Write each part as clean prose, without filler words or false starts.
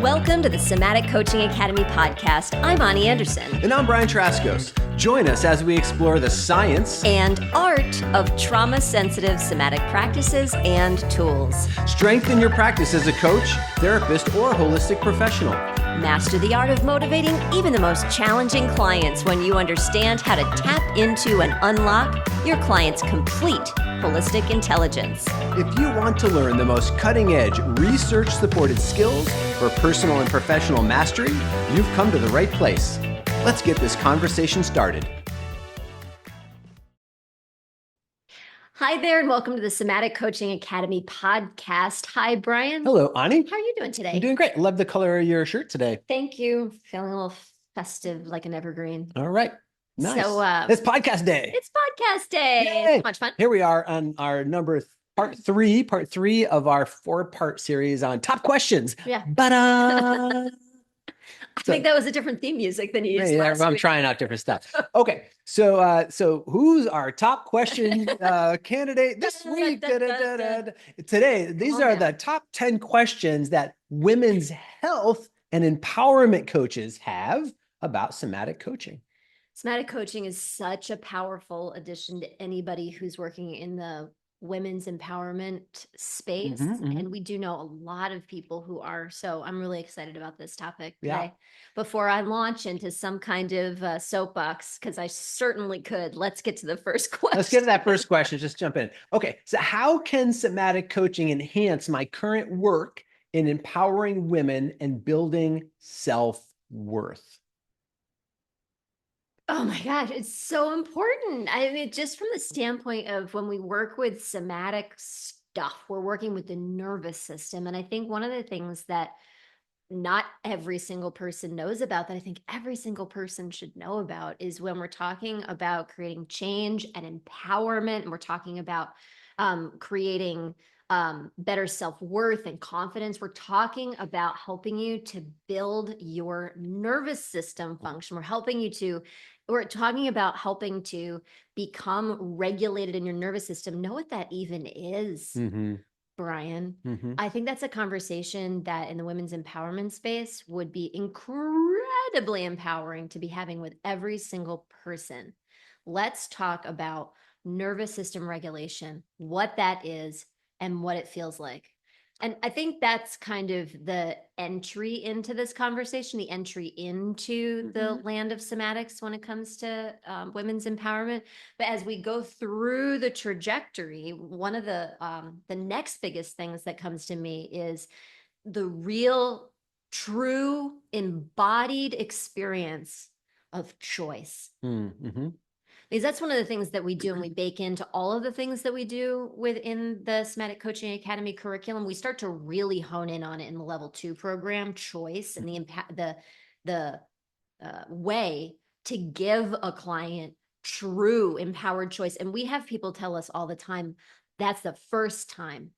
Welcome to the Somatic Coaching Academy podcast. I'm Ani Anderson. And I'm Brian Trzaskos. Join us as we explore the science and art of trauma-sensitive somatic practices and tools. Strengthen your practice as a coach, therapist, or holistic professional. Master the art of motivating even the most challenging clients when you understand how to tap into and unlock your client's complete holistic intelligence. If you want to learn the most cutting-edge, research-supported skills for personal and professional mastery, you've come to the right place. Let's get this conversation started. Hi there, and welcome to the Somatic Coaching Academy podcast. Hi, Brian. Hello, Ani. How are you doing today? I'm doing great. Love the color of your shirt today. Thank you. Feeling a little festive, like an evergreen. All right. Nice. So, it's podcast day. It's podcast day. Yay. It's much fun. Here we are on our part three of our 4-part series on top questions. Yeah. I think that was a different theme music than you used last I'm week. trying out different stuff. Okay, so who's our top question candidate this week? Today, these are the top 10 questions that women's health and empowerment coaches have about somatic coaching. Somatic coaching is such a powerful addition to anybody who's working in the women's empowerment space. And we do know a lot of people who are. So I'm really excited about this topic today. Yeah. Before I launch into some kind of soapbox, because I certainly could, let's get to the first question. Let's get to that first question. Just jump in. Okay, so how can somatic coaching enhance my current work in empowering women and building self-worth? Oh my gosh, it's so important. I mean, just from the standpoint of when we work with somatic stuff, we're working with the nervous system. And I think one of the things that not every single person knows about, that I think every single person should know about, is when we're talking about creating change and empowerment, and we're talking about creating better self-worth and confidence. We're talking about helping you to build your nervous system function. We're talking about helping to become regulated in your nervous system. Know what that even is, Brian. I think that's a conversation that in the women's empowerment space would be incredibly empowering to be having with every single person. Let's talk about nervous system regulation, what that is, and what it feels like. And I think that's kind of the entry into this conversation, the entry into the land of somatics when it comes to women's empowerment. But as we go through the trajectory, one of the next biggest things that comes to me is the real, true, embodied experience of choice. Because that's one of the things that we do, and we bake into all of the things that we do within the Somatic Coaching Academy curriculum. We start to really hone in on it in the level 2 program, choice, and the way to give a client true empowered choice. And we have people tell us all the time, that's the first time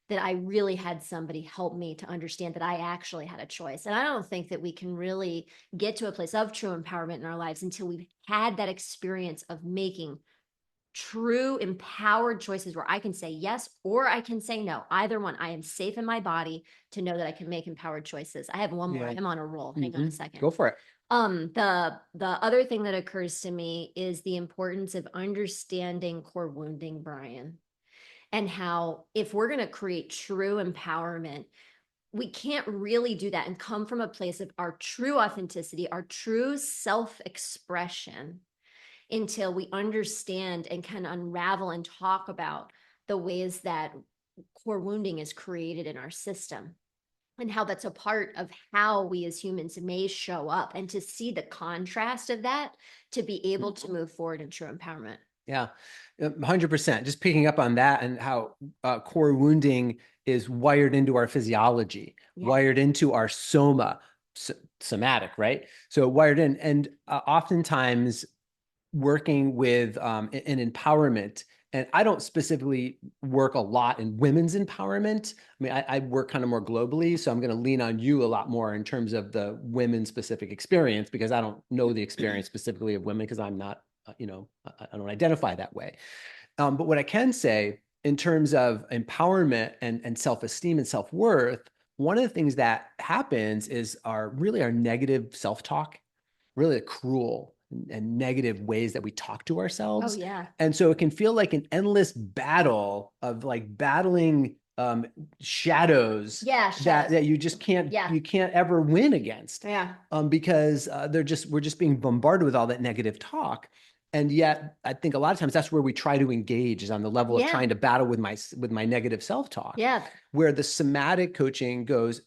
that I really had somebody help me to understand that I actually had a choice. And I don't think that we can really get to a place of true empowerment in our lives until we've had that experience of making true empowered choices where I can say yes, or I can say no. Either one. I am safe in my body to know that I can make empowered choices. I have one more. I'm on a roll. Hang on a second. Go for it. The other thing that occurs to me is the importance of understanding core wounding, Brian. And how, if we're going to create true empowerment, we can't really do that and come from a place of our true authenticity, our true self-expression, until we understand and can unravel and talk about the ways that core wounding is created in our system and how that's a part of how we as humans may show up, and to see the contrast of that to be able to move forward in true empowerment. Yeah, 100%. Just picking up on that and how core wounding is wired into our physiology, wired into our somatic, right? So wired in, and oftentimes working with an empowerment, and I don't specifically work a lot in women's empowerment. I mean, I work kind of more globally, so I'm going to lean on you a lot more in terms of the women specific experience, because I don't know the experience specifically of women, because I'm not I don't identify that way. But what I can say in terms of empowerment and self-esteem and self-worth, one of the things that happens is our negative self-talk, really cruel and negative ways that we talk to Oh, ourselves. yeah. And so it can feel like an endless battle of like battling shadows Yeah, shadows. that you just can't Yeah. you can't ever win against, Yeah. because we're just being bombarded with all that negative talk. And yet I think a lot of times that's where we try to engage, is on the level of Yeah. trying to battle with my negative self-talk, Yeah. where the somatic coaching goes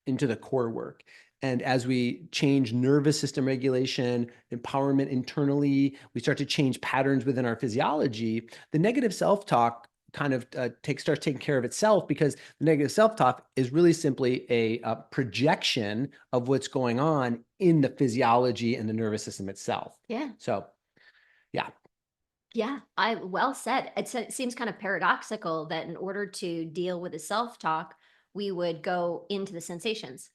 into the core work. And as we change nervous system regulation, empowerment internally, we start to change patterns within our physiology. The negative self-talk kind of starts taking care of itself, because the negative self-talk is really simply a projection of what's going on in the physiology and the nervous system itself. Yeah. So, yeah. Yeah, I well said. It seems kind of paradoxical that in order to deal with the self-talk, we would go into the sensations.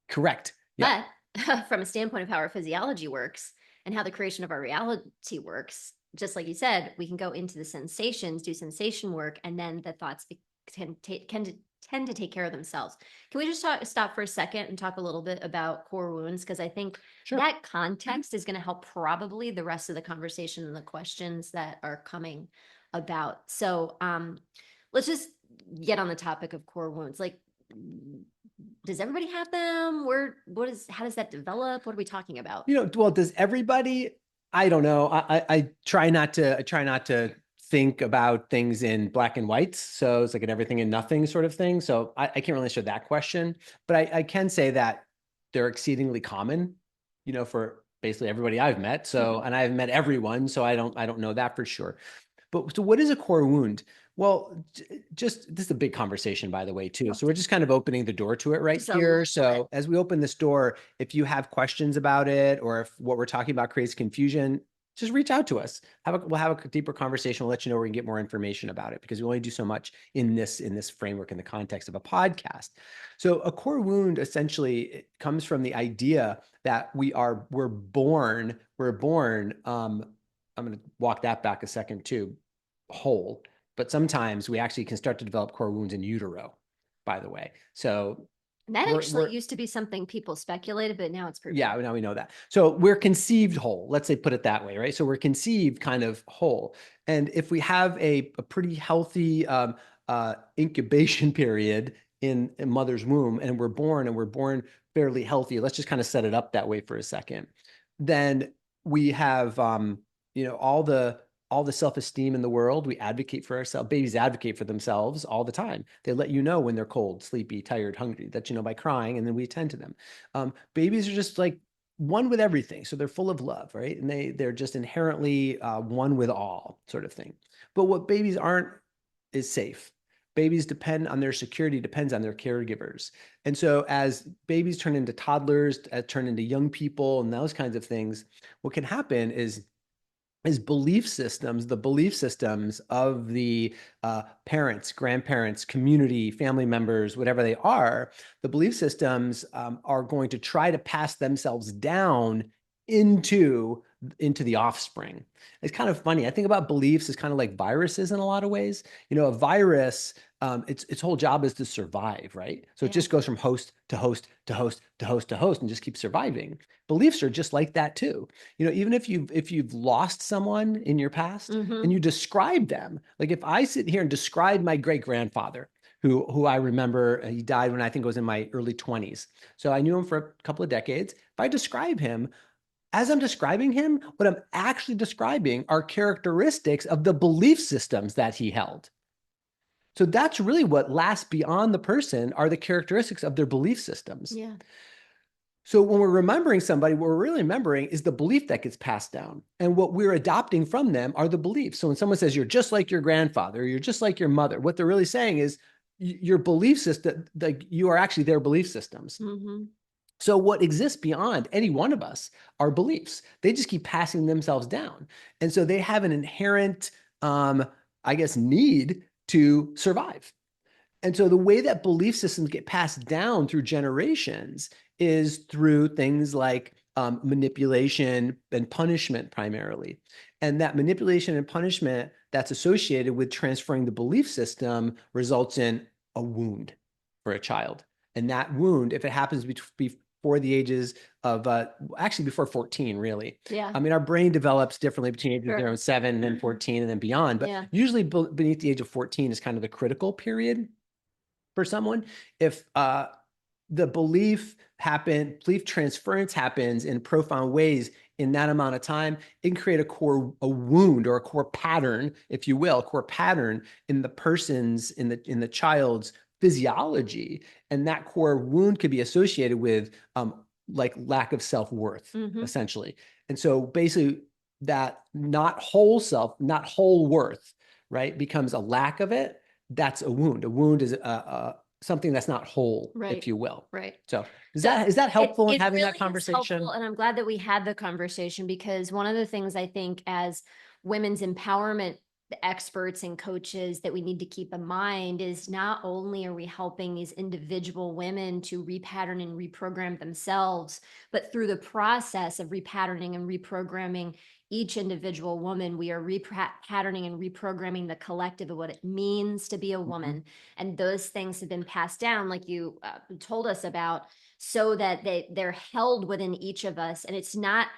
Correct. Yeah. But from a standpoint of how our physiology works and how the creation of our reality works, just like you said, we can go into the sensations, do sensation work, and then the thoughts tend to take care of themselves. Can we just stop for a second and talk a little bit about core wounds? Because I think Sure. that context is going to help probably the rest of the conversation and the questions that are coming about. So let's just get on the topic of core wounds. Like, does everybody have them? How does that develop? What are we talking about? Well, does everybody? I don't know. I try not to think about things in black and whites. So it's like an everything and nothing sort of thing. So I can't really answer that question, but I can say that they're exceedingly common, for basically everybody I've met. So, and I've met everyone, so I don't know that for sure. But so what is a core wound? Well, just this is a big conversation, by the way, too. So we're just kind of opening the door to it right Just a little here. bit. So as we open this door, if you have questions about it, or if what we're talking about creates confusion, just reach out to us. We'll have a deeper conversation. We'll let you know where we can get more information about it, because we only do so much in this framework, in the context of a podcast. So a core wound essentially, it comes from the idea that we're born. I'm going to walk that back a second too, whole. But sometimes we actually can start to develop core wounds in utero, by the way. So And that actually we're used to be something people speculated, but now it's proven. yeah, now we know that. So we're conceived whole. Let's say, put it that way, right? So we're conceived kind of whole. And if we have a pretty healthy incubation period in mother's womb, and we're born fairly healthy, let's just kind of set it up that way for a second. Then we have all the self-esteem in the world. We advocate for ourselves. Babies advocate for themselves all the time. They let you know when they're cold, sleepy, tired, hungry, that by crying, and then we attend to them. Babies are just like one with everything. So they're full of love, right? And they're just inherently one with all, sort of thing. But what babies aren't is safe. Babies depend on their security, depends on their caregivers. And so as babies turn into toddlers, turn into young people and those kinds of things, what can happen is the belief systems of the parents, grandparents, community, family members, whatever they are, the belief systems are going to try to pass themselves down into the offspring. It's kind of funny. I think about beliefs as kind of like viruses in a lot of ways. A virus, its whole job is to survive, right? So it Yeah. just goes from host to host to host to host to host and just keeps surviving. Beliefs are just like that too. Even if you've lost someone in your past and Mm-hmm. you describe them, like if I sit here and describe my great grandfather, who I remember, he died when I think I was in my early 20s. So I knew him for a couple of decades. If I describe him, as I'm describing him, what I'm actually describing are characteristics of the belief systems that he held. So that's really what lasts beyond the person, are the characteristics of their belief systems. Yeah. So when we're remembering somebody, what we're really remembering is the belief that gets passed down. And what we're adopting from them are the beliefs. So when someone says you're just like your grandfather, or you're just like your mother, what they're really saying is your belief system, like you are actually their belief systems. Mm-hmm. So what exists beyond any one of us are beliefs. They just keep passing themselves down. And so they have an inherent, I guess, need to survive. And so the way that belief systems get passed down through generations is through things like manipulation and punishment primarily. And that manipulation and punishment that's associated with transferring the belief system results in a wound. for a child. And that wound, if it happens before the ages of, actually before 14, really. Yeah. I mean, our brain develops differently between ages Sure. 7 and then 14 and then beyond. But Yeah. usually beneath the age of 14 is kind of the critical period for someone. If the belief transference happens in profound ways in that amount of time, it can create a wound or a core pattern, if you will, a core pattern in the person's, in the child's physiology. And that core wound could be associated with like lack of self-worth, essentially. And so basically that not whole self, not whole worth, right, becomes a lack of it. That's a wound. A wound is something that's not whole, if you will. Right. So is So that helpful in it having really that is helpful, conversation? and I'm glad that we had the conversation, because one of the things I think as women's empowerment experts and coaches that we need to keep in mind is not only are we helping these individual women to repattern and reprogram themselves, but through the process of repatterning and reprogramming each individual woman, we are repatterning and reprogramming the collective of what it means to be a woman. And those things have been passed down, like you told us about, so that they're held within each of us. And it's not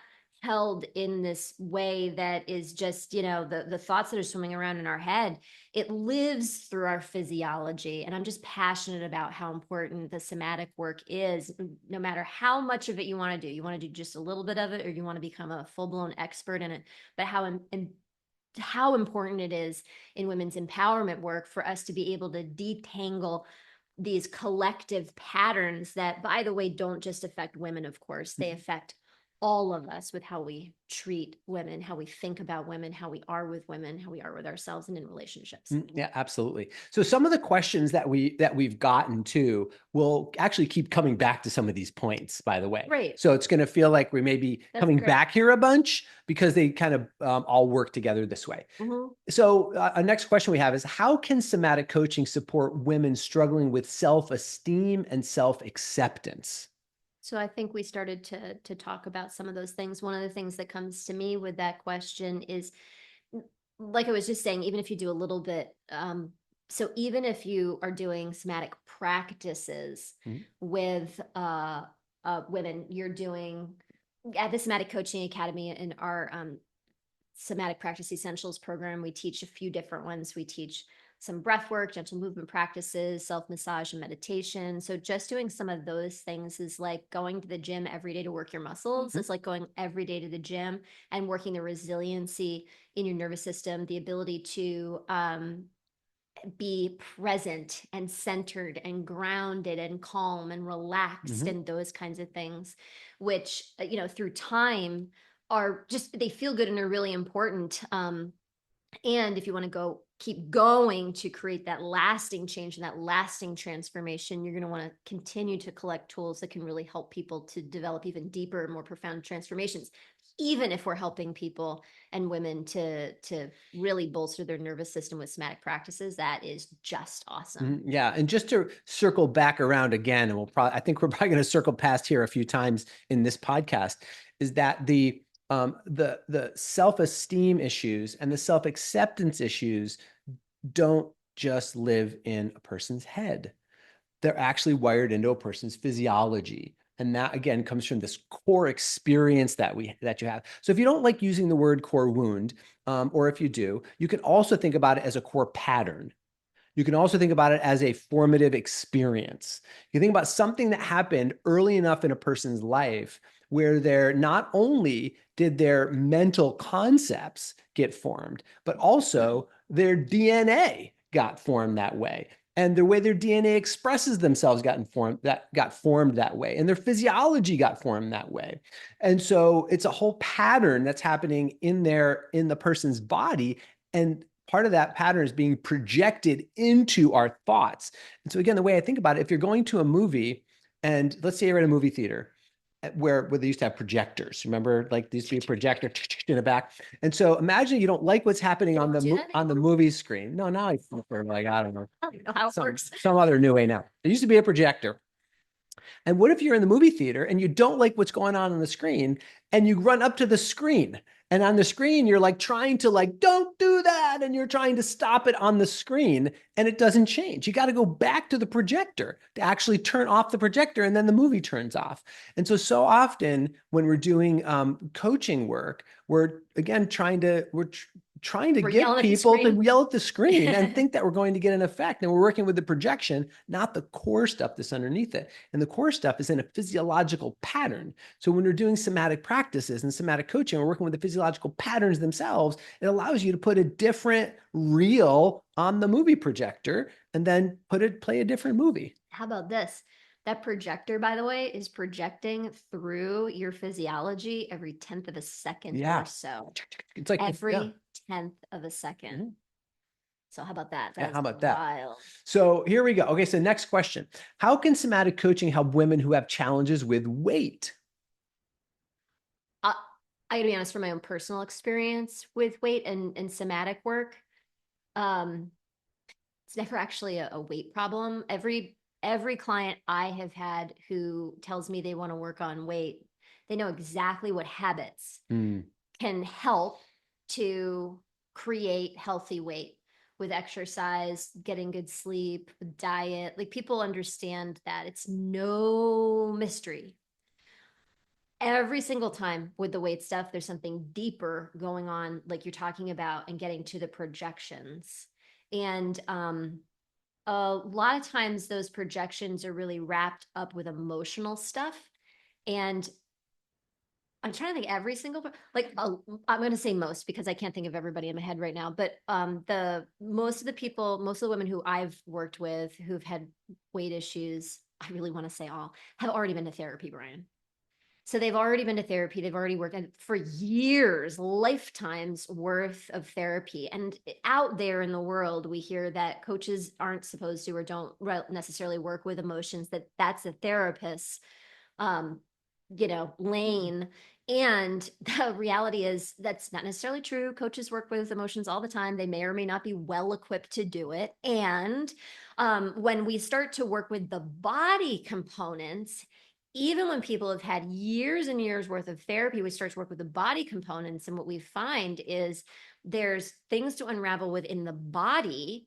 held in this way that is just, the thoughts that are swimming around in our head. It lives through our physiology. And I'm just passionate about how important the somatic work is, no matter how much of it you want to do. You want to do just a little bit of it, or you want to become a full-blown expert in it, but how important it is in women's empowerment work for us to be able to detangle these collective patterns that, by the way, don't just affect women, of course, they affect all of us with how we treat women, how we think about women, how we are with women, how we are with ourselves and in relationships. Yeah, absolutely. So some of the questions that we've gotten to will actually keep coming back to some of these points, by the way. Right. So it's going to feel like we may be coming back here a bunch because they kind of all work together this way. So a next question we have is, how can somatic coaching support women struggling with self-esteem and self-acceptance? So I think we started to talk about some of those things. One of the things that comes to me with that question is, like I was just saying, even if you do a little bit, so even if you are doing somatic practices with women, you're doing at the Somatic Coaching Academy in our Somatic Practice Essentials program, we teach a few different ones. We teach some breath work, gentle movement practices, self-massage, and meditation. So just doing some of those things is like going to the gym every day to work your muscles. It's like going every day to the gym and working the resiliency in your nervous system, the ability to be present and centered and grounded and calm and relaxed and those kinds of things, which, through time are just, they feel good and are really important. And if you want to keep going to create that lasting change and that lasting transformation, you're going to want to continue to collect tools that can really help people to develop even deeper, more profound transformations, even if we're helping people and women to really bolster their nervous system with somatic practices. That is just awesome. Yeah, and just to circle back around again, and I think we're probably going to circle past here a few times in this podcast, is that the self-esteem issues and the self-acceptance issues don't just live in a person's head. They're actually wired into a person's physiology. And that again comes from this core experience that you have. So if you don't like using the word core wound, or if you do, you can also think about it as a core pattern. You can also think about it as a formative experience. You think about something that happened early enough in a person's life where not only did their mental concepts get formed, but also their DNA got formed that way. And the way their DNA expresses themselves got formed that way. And their physiology got formed that way. And so it's a whole pattern that's happening in the person's body. And part of that pattern is being projected into our thoughts. And so again, the way I think about it, if you're going to a movie, and let's say you're at a movie theater where they used to have projectors. Remember, like there used to be a projector in the back. And so imagine you don't like what's happening on the movie screen. No, now I prefer, like, I don't know. I don't know how it works. Some other new way now. There used to be a projector. And what if you're in the movie theater and you don't like what's going on the screen and you run up to the screen And on the screen, you're like trying to like, don't do that. And you're trying to stop it on the screen and it doesn't change. You got to go back to the projector to actually turn off the projector and then the movie turns off. And so often when we're doing coaching work, we're again trying to We're get yelling at the people to screen. yell at the screen and think that we're going to get an effect. And we're working with the projection, not the core stuff that's underneath it. And the core stuff is in a physiological pattern. So when we're doing somatic practices and somatic coaching, we're working with the physiological patterns themselves. It allows you to put a different reel on the movie projector and then play a different movie. How about this? That projector, by the way, is projecting through your physiology every 10th of a second Yeah. or so. It's like, yeah. Every 10th of a second. Mm-hmm. So how about that? Yeah, That how is about that? wild. So here we go. Okay, so next question. How can somatic coaching help women who have challenges with weight? Uh, I gotta be honest, from my own personal experience with weight and somatic work, um, it's never actually a weight problem. Every client I have had who tells me they want to work on weight, they know exactly what habits Mm. can help to create healthy weight with exercise, getting good sleep, diet. Like people understand that it's no mystery. Every single time with the weight stuff, there's something deeper going on, like you're talking about, and getting to the projections. And a lot of times those projections are really wrapped up with emotional stuff. And I'm trying to think every single like I'm going to say most because I can't think of everybody in my head right now. But the most of the people, most of the women who I've worked with who've had weight issues, I really want to say all have already been to therapy, Brian. So they've already been to therapy. They've already worked and for years, lifetimes worth of therapy. And out there in the world, we hear that coaches aren't supposed to or don't necessarily work with emotions. That's a therapist's um, lane. And the reality is that's not necessarily true. Coaches work with emotions all the time. They may or may not be well equipped to do it. And when we start to work with the body components, even when people have had years and years worth of therapy, we start to work with the body components. And what we find is there's things to unravel within the body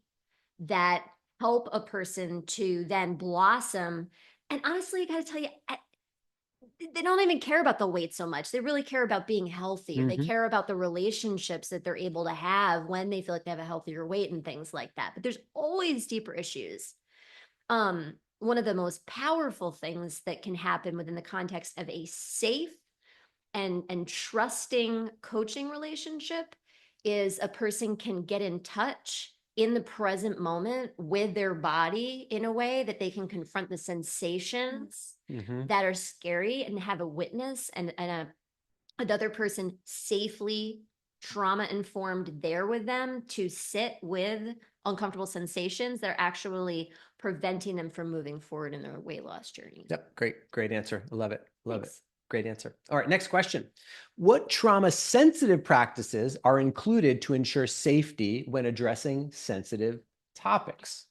that help a person to then blossom. And honestly, I got to tell you, they don't even care about the weight so much. They really care about being healthy. They Mm-hmm. care about the relationships that they're able to have when they feel like they have a healthier weight and things like that. But there's always deeper issues. One of the most powerful things that can happen within the context of a safe and trusting coaching relationship is a person can get in touch in the present moment with their body in a way that they can confront the sensations Mm-hmm. that are scary and have a witness and another person safely trauma informed there with them to sit with uncomfortable sensations that are actually preventing them from moving forward in their weight loss journey. Yep. Great answer. Love it. Love it. Thanks. Great answer. All right. Next question. What trauma sensitive practices are included to ensure safety when addressing sensitive topics?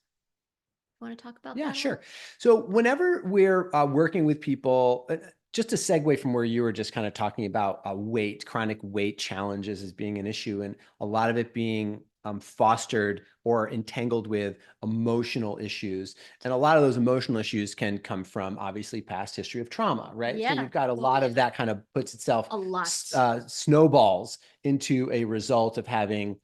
Want to talk about Yeah, that a little? sure. So whenever we're working with people, just a segue from where you were just kind of talking about weight, chronic weight challenges as being an issue, and a lot of it being fostered or entangled with emotional issues. And a lot of those emotional issues can come from obviously past history of trauma, right? So Yeah, you've got a lot of that kind of puts itself a lot. snowballs into a result of having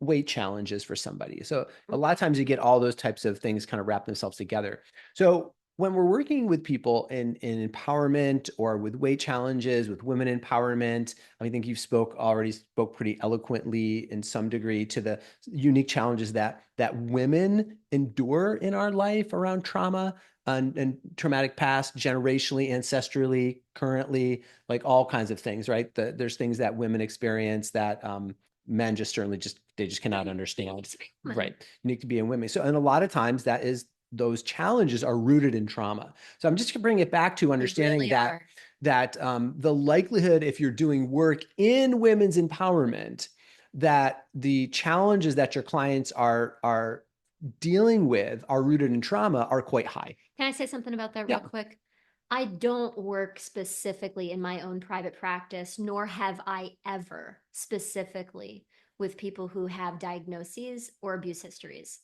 weight challenges for somebody. So a lot of times you get all those types of things kind of wrap themselves together. So when we're working with people in empowerment or with weight challenges, with women empowerment, I think you already spoke pretty eloquently in some degree to the unique challenges that women endure in our life around trauma and traumatic past, generationally, ancestrally, currently, like all kinds of things, right? There's things that women experience that men just certainly they just cannot understand. Right. Unique to be in women. So, and a lot of times those challenges are rooted in trauma. So I'm just going to bring it back to understanding Really are. that the likelihood, if you're doing work in women's empowerment, that the challenges that your clients are dealing with are rooted in trauma are quite high. Can I say something about that real Yeah. quick? I don't work specifically in my own private practice, nor have I ever specifically with people who have diagnoses or abuse histories.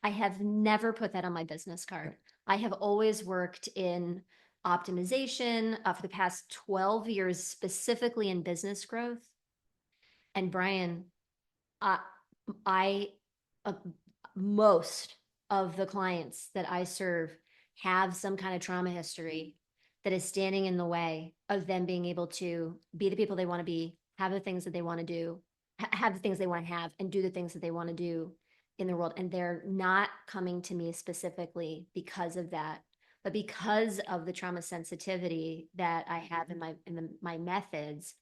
I have never put that on my business card. I have always worked in optimization for the past 12 years, specifically in business growth. And Brian, uh, I, uh, most of the clients that I serve have some kind of trauma history that is standing in the way of them being able to be the people they want to be, have the things that they want to do, have the things they want to have, and do the things that they want to do in the world. And they're not coming to me specifically because of that, but because of the trauma sensitivity that I have my methods.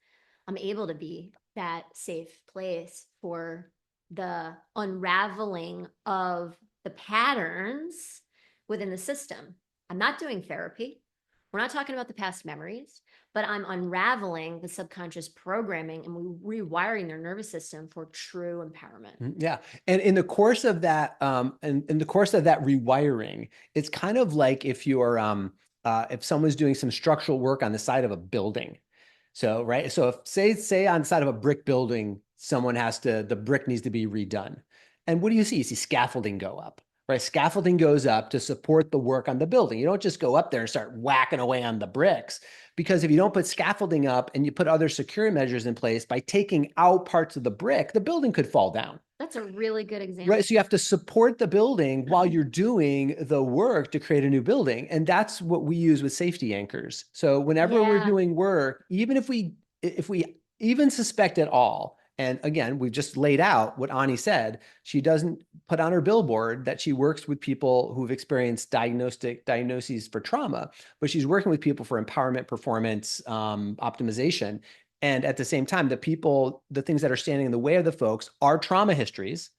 I'm able to be that safe place for the unraveling of the patterns within the system. I'm not doing therapy. We're not talking about the past memories, but I'm unraveling the subconscious programming and rewiring their nervous system for true empowerment. Yeah. And in the course of that, and in the course of that rewiring, it's kind of like if someone's doing some structural work on the side of a building. So, right. So if say on the side of a brick building, the brick needs to be redone. And what do you see? You see scaffolding go up, right? Scaffolding goes up to support the work on the building. You don't just go up there and start whacking away on the bricks, because if you don't put scaffolding up and you put other security measures in place, by taking out parts of the brick, the building could fall down. That's a really good example. Right. So you have to support the building while you're doing the work to create a new building. And that's what we use with safety anchors. So whenever we're Yeah. doing work, even if we even suspect at all, and again, we've just laid out what Ani said, she doesn't put on her billboard that she works with people who've experienced diagnoses for trauma, but she's working with people for empowerment, performance, optimization. And at the same time, the things that are standing in the way of the folks are trauma histories.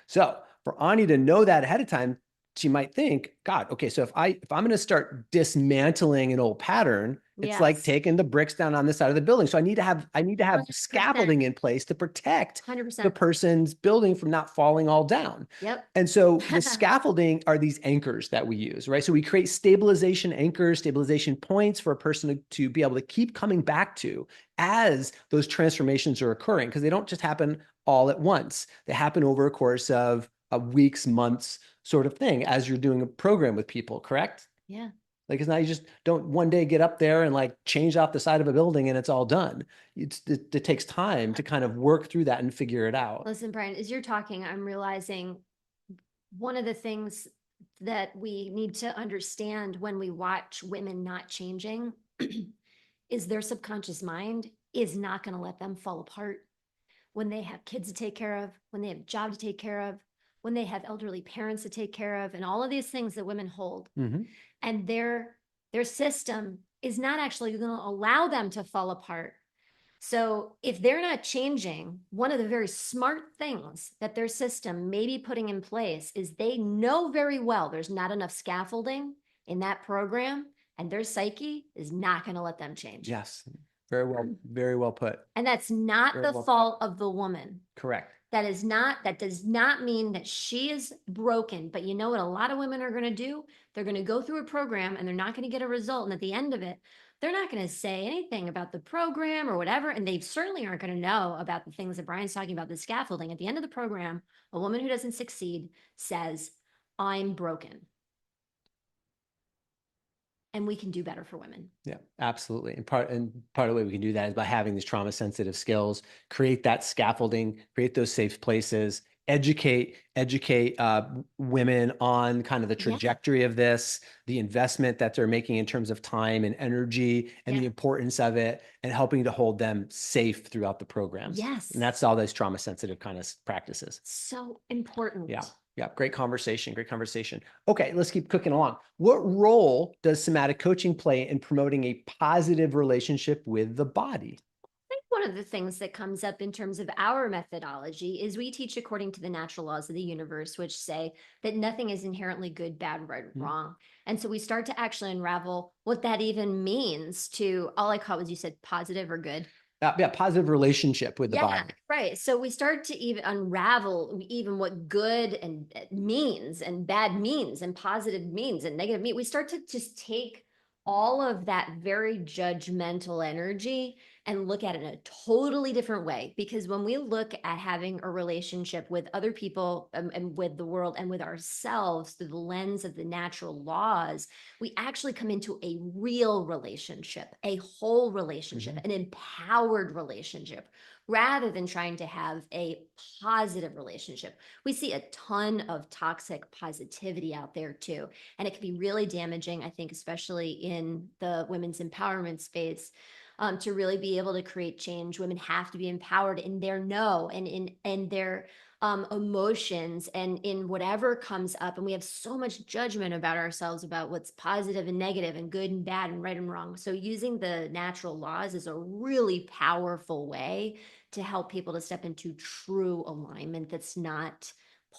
So for Ani to know that ahead of time, she might think, God, okay, so if I'm going to start dismantling an old pattern, it's like Yes. taking the bricks down on the side of the building. So I need to have 100%. scaffolding in place to protect the 100%. person's building from not falling all down. Yep. And so the scaffolding are these anchors that we use, right? So we create stabilization anchors, stabilization points for a person to be able to keep coming back to as those transformations are occurring, because they don't just happen all at once. They happen over a course of weeks, months sort of thing as you're doing a program with people, correct? Yeah. Like, it's not, you just don't one day get up there and like change off the side of a building and it's all done. It takes time to kind of work through that and figure it out. Listen, Brian, as you're talking, I'm realizing one of the things that we need to understand when we watch women not changing is their subconscious mind is not going to let them fall apart when they have kids to take care of, when they have a job to take care of, when they have elderly parents to take care of, and all of these things that women hold. Mm-hmm. And their system is not actually going to allow them to fall apart. So if they're not changing, one of the very smart things that their system may be putting in place is they know very well there's not enough scaffolding in that program, and their psyche is not going to let them change. Yes. Very well put. And that's not Very the well fault of the woman. correct. That does not mean that she is broken. But you know what a lot of women are going to do? They're going to go through a program and they're not going to get a result. And at the end of it, they're not going to say anything about the program or whatever. And they certainly aren't going to know about the things that Brian's talking about, the scaffolding. At the end of the program, a woman who doesn't succeed says, I'm broken. And we can do better for women. Yeah, absolutely. And part of the way we can do that is by having these trauma sensitive skills, create that scaffolding, create those safe places, educate women on kind of the Yeah. trajectory of this, the investment that they're making in terms of time and energy, and the importance of it, and helping to hold them safe throughout the programs. Yes. And that's all those trauma sensitive kind of practices. So important. Yeah. Yeah, great conversation. Great conversation. Okay, let's keep cooking along. What role does somatic coaching play in promoting a positive relationship with the body? I think one of the things that comes up in terms of our methodology is we teach according to the natural laws of the universe, which say that nothing is inherently good, bad, right, or wrong. And so we start to actually unravel what that even means to, all I call was, you said positive or good. Yeah, positive relationship with the body. Right. So we start to even unravel even what good and means and bad means and positive means and negative means. We start to just take all of that very judgmental energy and look at it in a totally different way. Because when we look at having a relationship with other people, and with the world and with ourselves through the lens of the natural laws, we actually come into a real relationship, a whole relationship, Mhm. an empowered relationship, rather than trying to have a positive relationship. We see a ton of toxic positivity out there too. And it can be really damaging, I think, especially in the women's empowerment space. To really be able to create change, women have to be empowered in their no and in their emotions and in whatever comes up. And we have so much judgment about ourselves, about what's positive and negative and good and bad and right and wrong. So using the natural laws is a really powerful way to help people to step into true alignment that's not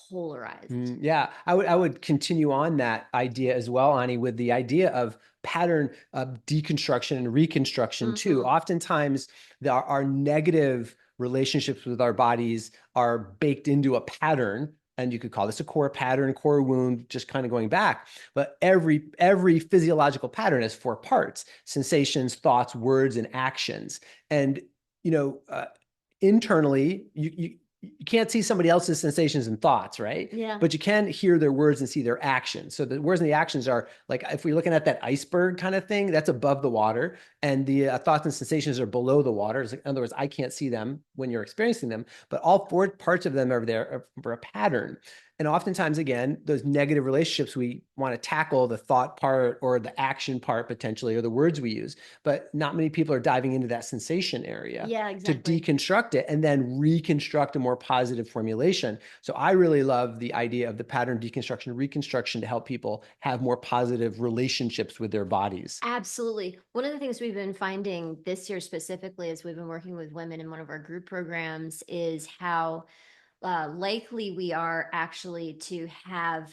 polarized. Yeah, I would continue on that idea as well, Ani, with the idea of pattern deconstruction and reconstruction too. Mm-hmm. Oftentimes, our negative relationships with our bodies are baked into a pattern, and you could call this a core pattern, core wound, just kind of going back. But every physiological pattern has four parts: sensations, thoughts, words, and actions. And you know, internally, you can't see somebody else's sensations and thoughts, right? Yeah. But you can hear their words and see their actions. So the words and the actions are like, if we're looking at that iceberg kind of thing, that's above the water, and the thoughts and sensations are below the water. In other words, I can't see them when you're experiencing them, but all four parts of them are there for a pattern. And oftentimes, again, those negative relationships, we want to tackle the thought part or the action part potentially, or the words we use, but not many people are diving into that sensation area Yeah, to exactly. deconstruct it and then reconstruct a more positive formulation. So I really love the idea of the pattern deconstruction, reconstruction to help people have more positive relationships with their bodies. Absolutely. One of the things we've been finding this year specifically as we've been working with women in one of our group programs is how likely we are actually to have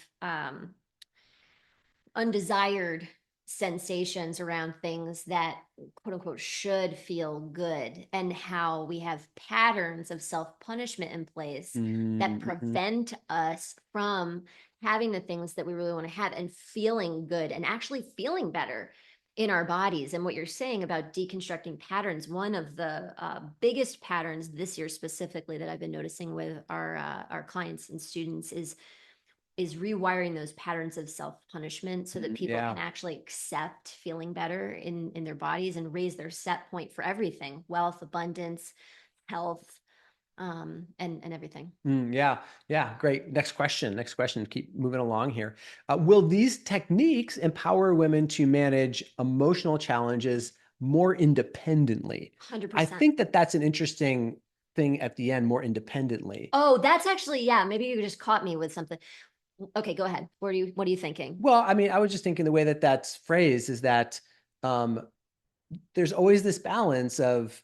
undesired sensations around things that quote unquote should feel good, and how we have patterns of self-punishment in place that Mm-hmm. prevent us from having the things that we really want to have and feeling good and actually feeling better in our bodies. And what you're saying about deconstructing patterns, one of the biggest patterns this year specifically that I've been noticing with our clients and students is rewiring those patterns of self-punishment so that people can Yeah. actually accept feeling better in their bodies and raise their set point for everything: wealth, abundance, health, and everything. Yeah, yeah, great. Next question. Next question. Keep moving along here. Will these techniques empower women to manage emotional challenges more independently? I 100%. think that that's an interesting thing at the end, more independently. Oh, that's actually, yeah, maybe you just caught me with something. Okay, go ahead. What are you thinking? Well, I mean, I was just thinking the way that that's phrased is that um, there's always this balance of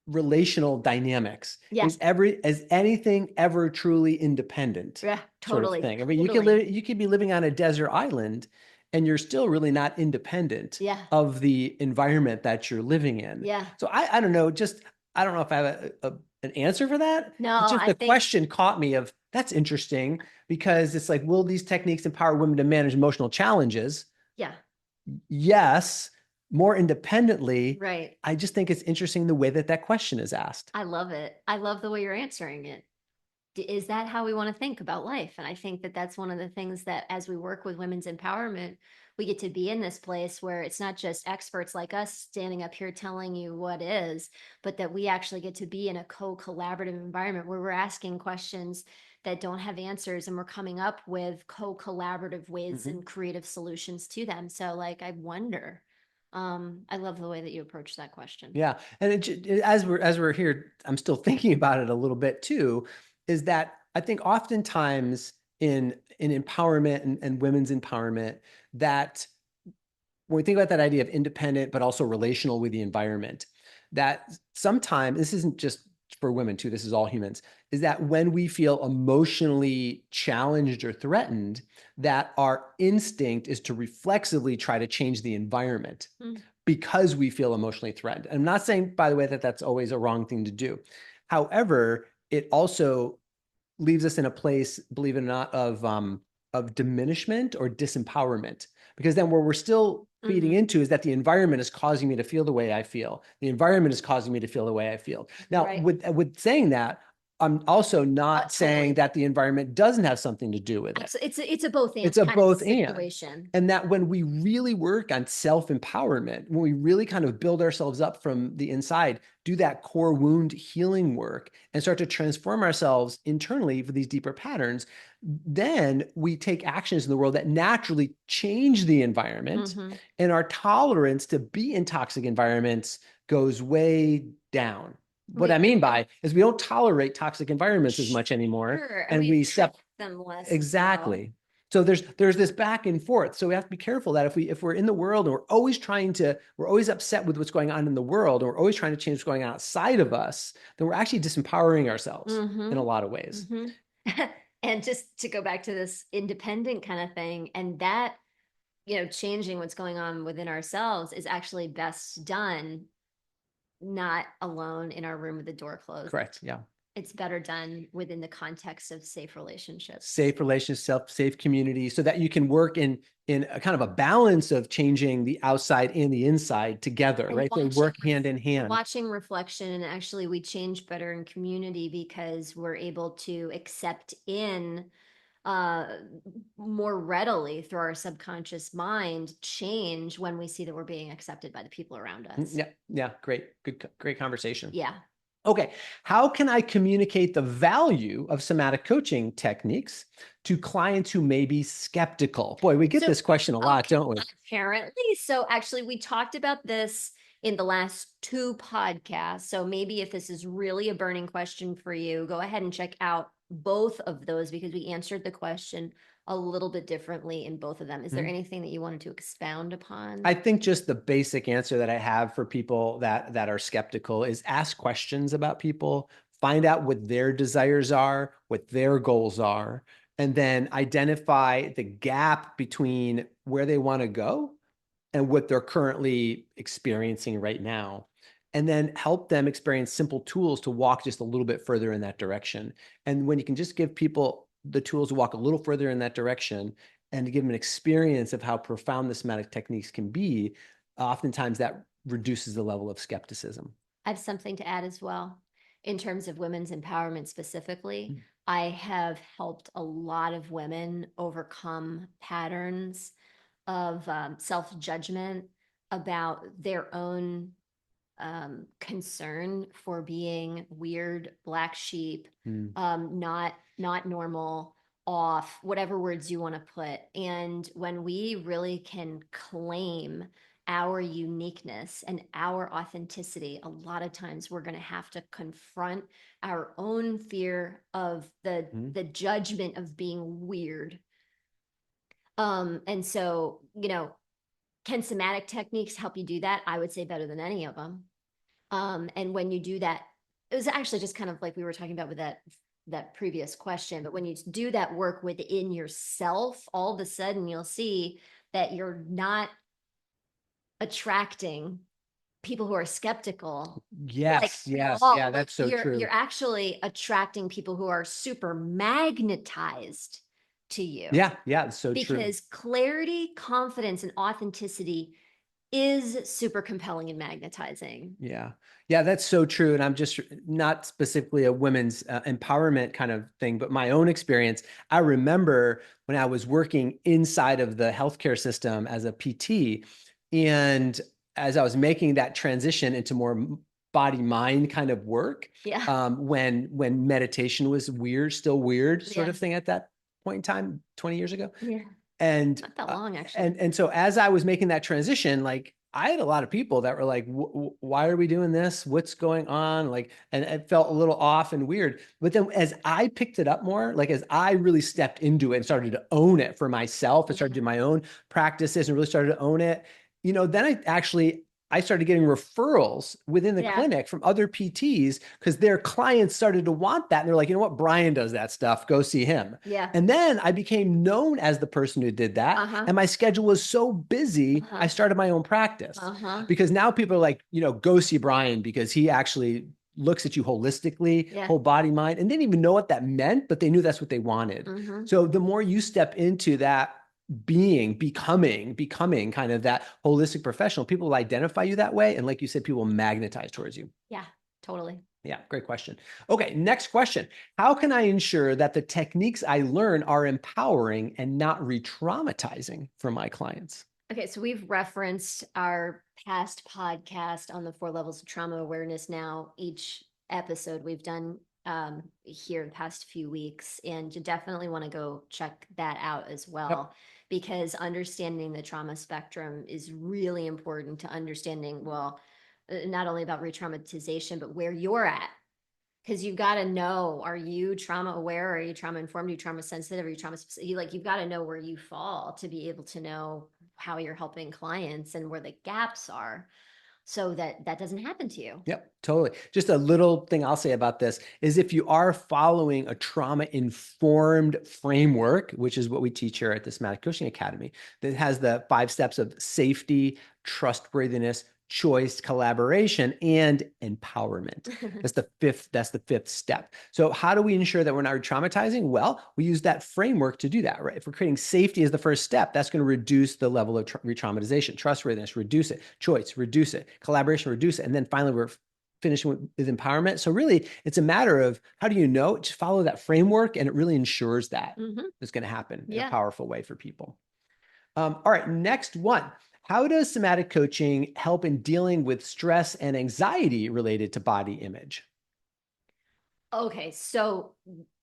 relational dynamics. Yes. Is anything ever truly independent, Yeah, sort of totally. thing? I mean, Totally. you could be living on a desert island and you're still really not independent Yeah. of the environment that you're living in. Yeah. So I don't know, just I don't know if I have an answer for that. It's No, just I the think, question caught me of that's interesting because it's like, will these techniques empower women to manage emotional challenges? yeah, Yes, more independently. right. I just think it's interesting the way that that question is asked. I love it. I love the way you're answering it. Is that how we want to think about life? And I think that that's one of the things that as we work with women's empowerment, we get to be in this place where it's not just experts like us standing up here telling you what is, but that we actually get to be in a co-collaborative environment where we're asking questions that don't have answers, and we're coming up with co-collaborative ways Mhm. and creative solutions to them. So like, I wonder, I love the way that you approach that question. Yeah, and as we're here, I'm still thinking about it a little bit too. Is that I think oftentimes in empowerment and women's empowerment, that when we think about that idea of independent but also relational with the environment, that sometimes this isn't just for women too, this is all humans, is that when we feel emotionally challenged or threatened, that our instinct is to reflexively try to change the environment Mm. because we feel emotionally threatened. I'm not saying, by the way, that that's always a wrong thing to do. However, it also leaves us in a place, believe it or not, of diminishment or disempowerment, because then where we're still feeding Mhm. into is that the environment is causing me to feel the way I feel. The environment is causing me to feel the way I feel. Now, Right. with saying that, I'm also not saying Totally. that the environment doesn't have something to do with it. Absolutely. It's a both It's and a kind of both situation. and that when we really work on self-empowerment, when we really kind of build ourselves up from the inside, do that core wound healing work and start to transform ourselves internally for these deeper patterns, then we take actions in the world that naturally change the environment, Hmm. and our tolerance to be in toxic environments goes way down. What I mean by is we don't tolerate toxic environments as much anymore, Sure. And and we we attract step them less as well. exactly. So there's this back and forth. So we have to be careful that if we're in the world and we're always upset with what's going on in the world, and we're always trying to change what's going on outside of us, then we're actually disempowering ourselves in a Hmm. lot of ways. Hmm. And just to go back to this independent kind of thing, and that, changing what's going on within ourselves is actually best done not alone in our room with the door closed. Correct. Yeah. It's better done within the context of safe relationships. Safe relationship, safe community, so that you can work in a kind of a balance of changing the outside and the inside together, And right? They work hand in hand. watching reflection, and actually we change better in community because we're able to accept in uh more readily through our subconscious mind change when we see that we're being accepted by the people around us. Yeah. Yeah. Great conversation. Yeah. Okay, how can I communicate the value of somatic coaching techniques to clients who may be skeptical? Boy, we get So, this question a lot, okay, don't we? apparently. So, actually, we talked about this in the last two podcasts. So, maybe if this is really a burning question for you, go ahead and check out both of those because we answered the question a little bit differently in both of them. Is there Mhm. anything that you wanted to expound upon? I think just the basic answer that I have for people that are skeptical is ask questions about people, find out what their desires are, what their goals are, and then identify the gap between where they want to go and what they're currently experiencing right now. And then help them experience simple tools to walk just a little bit further in that direction. And when you can just give people the tools to walk a little further in that direction and to give them an experience of how profound the somatic techniques can be, oftentimes that reduces the level of skepticism. I have something to add as well. In terms of women's empowerment specifically, I have helped a lot of women overcome patterns of self judgment about their own concern for being weird, black sheep, Mm. not normal, off, whatever words you want to put. And when we really can claim our uniqueness and our authenticity, a lot of times we're going to have to confront our own fear of the Mm. the judgment of being weird. And so, can somatic techniques help you do that? I would say better than any of them. And when you do that, it was actually just kind of like we were talking about with that previous question, but when you do that work within yourself, all of a sudden you'll see that you're not attracting people who are skeptical like Yes, at yes, all. yeah, Like that's so you're true. actually attracting people who are super magnetized to you Yeah, yeah, it's so true. because clarity, confidence, and authenticity is super compelling and magnetizing. Yeah. Yeah, that's so true. And I'm just not specifically a women's empowerment kind of thing, but my own experience. I remember when I was working inside of the healthcare system as a PT, and as I was making that transition into more body mind kind of work, Yeah. when meditation was weird, still weird sort Yeah. of thing at that point in time, 20 years ago. Yeah. And Not that long, actually. and so as I was making that transition, like I had a lot of people that were like, "Why are we doing this? What's going on?" Like, and it felt a little off and weird. But then as I picked it up more, like as I really stepped into it and started to own it for myself and started Yeah. to do my own practices and really started to own it, then I started getting referrals within the Yeah. clinic from other PTs because their clients started to want that. And they're like, you know what? Brian does that stuff. Go see him. Yeah. And then I became known as the person who did that. Uh-huh. And my schedule was so busy, I Uh-huh. started my own practice Uh-huh. because now people are like, go see Brian because he actually looks at you holistically, Yeah. whole body, mind, and they didn't even know what that meant, but they knew that's what they wanted. Mm-hmm. So the more you step into that becoming kind of that holistic professional, people will identify you that way. And like you said, people magnetize towards you. Yeah, totally. Yeah, great question. Okay, next question. How can I ensure that the techniques I learn are empowering and not re-traumatizing for my clients? Okay, so we've referenced our past podcast on the 4 levels of trauma awareness. Now, each episode we've done here the past few weeks, and you definitely want to go check that out as Yep. well, because understanding the trauma spectrum is really important to understanding, well, not only about re-traumatization, but where you're at, because you've got to know, are you trauma aware, are you trauma informed, are you trauma sensitive, are you trauma specific? You've got to know where you fall to be able to know how you're helping clients and where the gaps are, so that that doesn't happen to you. Yep, totally. Just a little thing I'll say about this is if you are following a trauma informed framework, which is what we teach here at the Somatic Coaching Academy, that has the 5 steps of safety, trustworthiness, choice, collaboration, and empowerment. That's the fifth step. So how do we ensure that we're not re-traumatizing? Well, we use that framework to do that, right? If we're creating safety as the first step, that's going to reduce the level of re-traumatization. Trustworthiness, reduce it. Choice, reduce it. Collaboration, reduce it. And then finally, we're finishing with empowerment. So really, it's a matter of how do you know? Just follow that framework, and it really ensures that it's going to happen in a Yeah. powerful way for people. All right, next one. How does somatic coaching help in dealing with stress and anxiety related to body image? Okay, so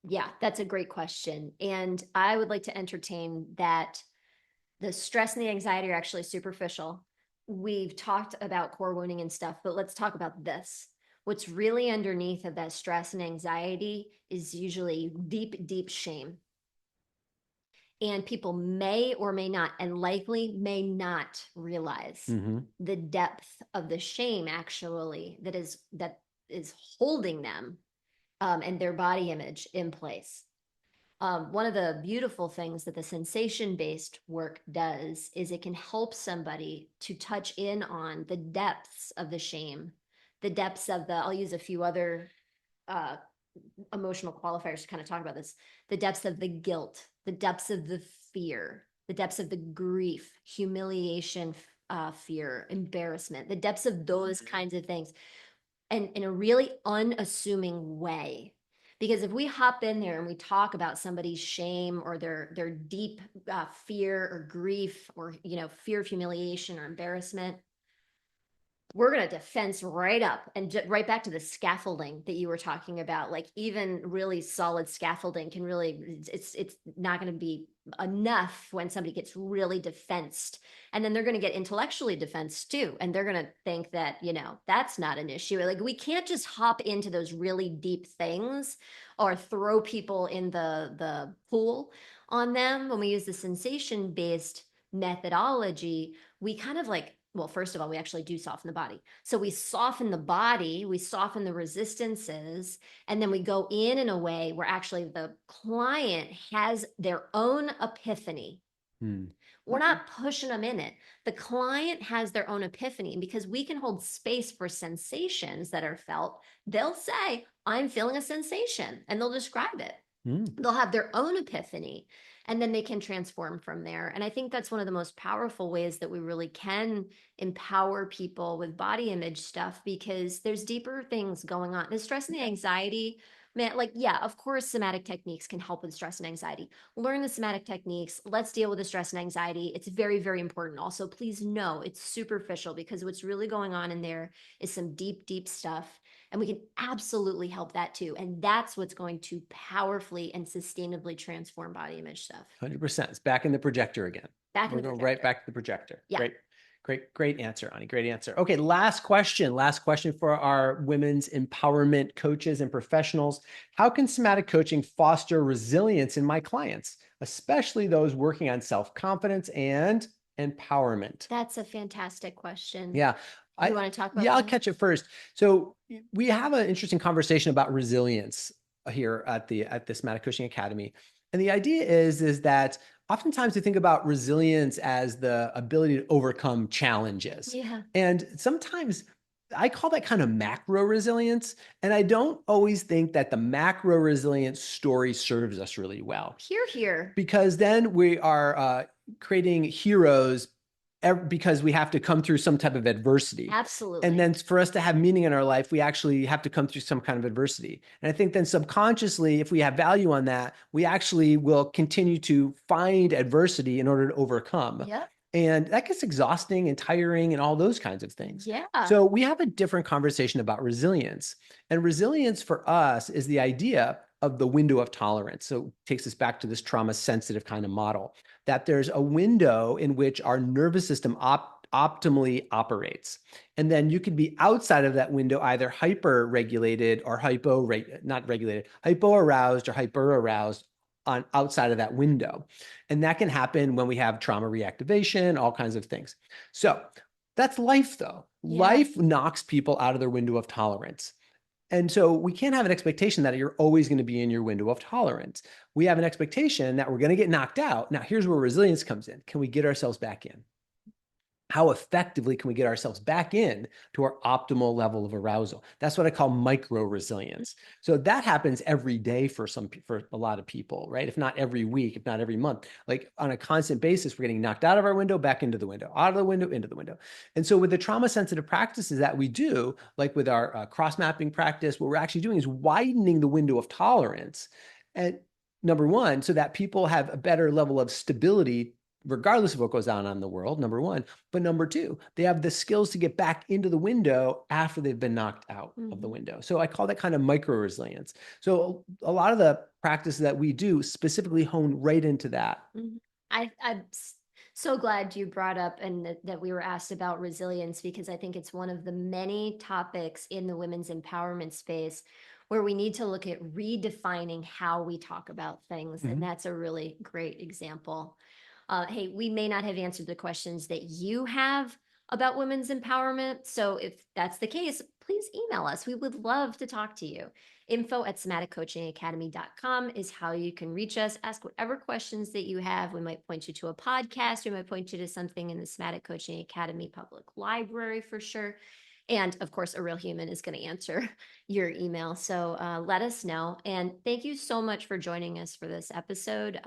yeah, that's a great question. And I would like to entertain that the stress and the anxiety are actually superficial. We've talked about core wounding and stuff, but let's talk about this. What's really underneath of that stress and anxiety is usually deep, deep shame. And people may or may not, and likely may not realize Mm-hmm. the depth of the shame actually that is holding them and their body image in place. One of the beautiful things that the sensation based work does is it can help somebody to touch in on the depths of the shame, the depths of I'll use a few other uh, emotional qualifiers to kind of talk about this, the depths of the guilt, the depths of the fear, the depths of the grief, humiliation, fear, embarrassment, the depths of those kinds of things, and in a really unassuming way. Because if we hop in there and we talk about somebody's shame or their deep fear or grief, or fear of humiliation or embarrassment, we're going to defense right up and right back to the scaffolding that you were talking about. Like, even really solid scaffolding can really, it's not going to be enough when somebody gets really defensed, and then they're going to get intellectually defensed too, and they're going to think that that's not an issue. Like, we can't just hop into those really deep things or throw people in the pool on them. When we use the sensation based methodology, we kind of like, well, first of all, we actually do soften the body. So we soften the body, we soften the resistances, and then we go in a way where actually the client has their own epiphany. Hmm. We're not pushing them in it. The client has their own epiphany. And because we can hold space for sensations that are felt, they'll say, I'm feeling a sensation, and they'll describe it. Hmm. They'll have their own epiphany, and then they can transform from there. And I think that's one of the most powerful ways that we really can empower people with body image stuff, because there's deeper things going on. The stress and the anxiety, man, like, yeah, of course somatic techniques can help with stress and anxiety. Learn the somatic techniques, let's deal with the stress and anxiety. It's very, very important. Also, please know it's superficial, because what's really going on in there is some deep, deep stuff, and we can absolutely help that too. And that's what's going to powerfully and sustainably transform body image stuff. 100%. It's back in the projector again. Back in We're the going right projector. back to the projector. Yeah. Great. Great answer, Ani. Great answer. Okay, last question. Last question for our women's empowerment coaches and professionals. How can somatic coaching foster resilience in my clients, especially those working on self-confidence and empowerment? That's a fantastic question. Yeah. You want to talk about Yeah, I'll that? catch it first. So we have an interesting conversation about resilience here at the Somatic Coaching Academy. And the idea is that oftentimes we think about resilience as the ability to overcome challenges. Yeah. And sometimes I call that kind of macro resilience. And I don't always think that the macro resilience story serves us really well, Here, here. because then we are creating heroes because we have to come through some type of adversity. Absolutely. And then for us to have meaning in our life, we actually have to come through some kind of adversity. And I think then subconsciously, if we have value on that, we actually will continue to find adversity in order to overcome. Yep. And that gets exhausting and tiring and all those kinds of things. Yeah. So we have a different conversation about resilience. And resilience for us is the idea of the window of tolerance. So it takes us back to this trauma sensitive kind of model, that there's a window in which our nervous system optimally operates. And then you could be outside of that window, either hyper regulated or not regulated, hypo aroused or hyper aroused on outside of that window. And that can happen when we have trauma reactivation, all kinds of things. So that's life though. Yeah. Life knocks people out of their window of tolerance. And so we can't have an expectation that you're always going to be in your window of tolerance. We have an expectation that we're going to get knocked out. Now, here's where resilience comes in. Can we get ourselves back in? How effectively can we get ourselves back in to our optimal level of arousal? That's what I call micro resilience. So that happens every day for a lot of people, right? If not every week, if not every month, like on a constant basis, we're getting knocked out of our window, back into the window, out of the window, into the window. And so with the trauma sensitive practices that we do, like with our cross mapping practice, what we're actually doing is widening the window of tolerance. And number one, so that people have a better level of stability regardless of what goes on in the world, number one. But number two, they have the skills to get back into the window after they've been knocked out of the window. So I call that kind of micro resilience. So a lot of the practices that we do specifically hone right into that. I'm so glad you brought up and that we were asked about resilience, because I think it's one of the many topics in the women's empowerment space where we need to look at redefining how we talk about things. And that's a really great example. Hey, we may not have answered the questions that you have about women's empowerment. So if that's the case, please email us. We would love to talk to you. info@somaticcoachingacademy.com is how you can reach us. Ask whatever questions that you have. We might point you to a podcast. We might point you to something in the Somatic Coaching Academy public library for sure. And of course, a real human is going to answer your email. So let us know. And thank you so much for joining us for this episode.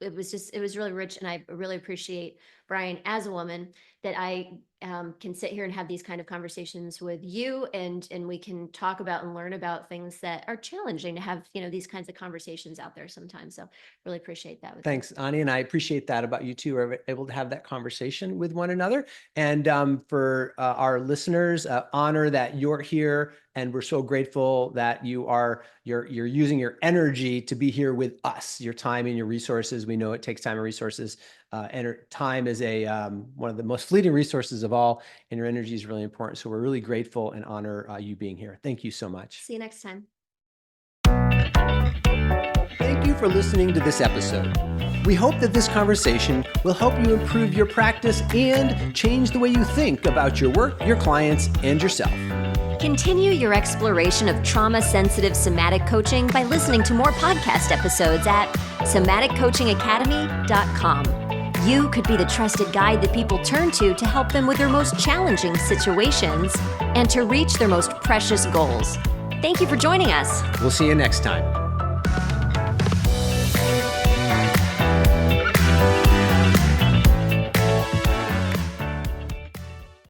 It was really rich. And I really appreciate, Brian, as a woman, that I can sit here and have these kind of conversations with you, and we can talk about and learn about things that are challenging to have, these kinds of conversations out there sometimes. So really appreciate that. Thanks, Ani. And I appreciate that about you too. We're able to have that conversation with one another. And for our listeners, honor that you're here. And we're so grateful that you're using your energy to be here with us, your time and your resources. We know it takes time and resources. And time is one of the most fleeting resources of all, and your energy is really important. So we're really grateful and honor you being here. Thank you so much. See you next time. Thank you for listening to this episode. We hope that this conversation will help you improve your practice and change the way you think about your work, your clients, and yourself. Continue your exploration of trauma-sensitive somatic coaching by listening to more podcast episodes at somaticcoachingacademy.com. You could be the trusted guide that people turn to help them with their most challenging situations and to reach their most precious goals. Thank you for joining us. We'll see you next time.